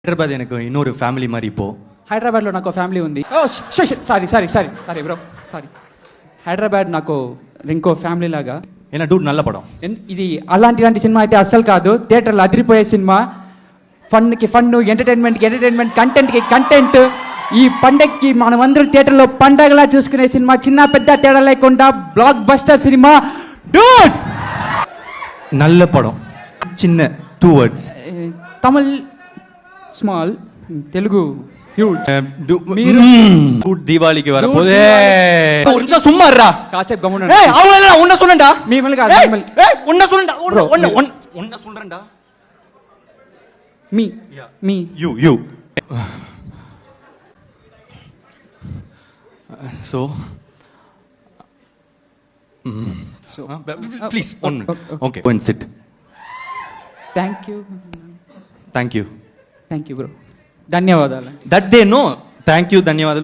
హైదరాబాద్ எனக்கு இன்னொரு ఫ్యామిలీ మరి இப்போ హైదరాబాద్లో నాకు ఫ్యామిలీ ఉంది. Sorry bro sorry. హైదరాబాద్ నాకు ఇంకో ఫ్యామిలీ లాగా. ఏనా డూడ్ నల్ల పడం. ఇది అలాంటి సినిమా అయితే అస్సలు కాదు. థియేటర్లో అదిరిపోయే సినిమా. ఫన్కి ఫన్, ఎంటర్టైన్మెంట్కి ఎంటర్టైన్మెంట్, కంటెంట్కి కంటెంట్. ఈ పండగకి మనమందరం థియేటర్లో పండగలా చూసుకునే సినిమా. చిన్న పెద్ద తేడా లేకుండా బ్లాక్ బస్టర్ సినిమా డూడ్. నల్ల పడం చిన్న 2 words. Tamil small, Telugu huge. మీరు డూడ్ దీవాళికి வரப்போதே కొంచెం సుమ్మారా కాసేపు గమనం. ఏయ్ అవునా ఉన్న சொல்லுடா మీమల్ కాదు మీమల్. ఏయ్ ఉన్న சொல்லுடா ఉన్న சொல்றேன்டா. మీ you so please okay go and sit. Thank you thank you bro. ధన్యవాదాలు. that day no thank you ధన్యవాదాలు.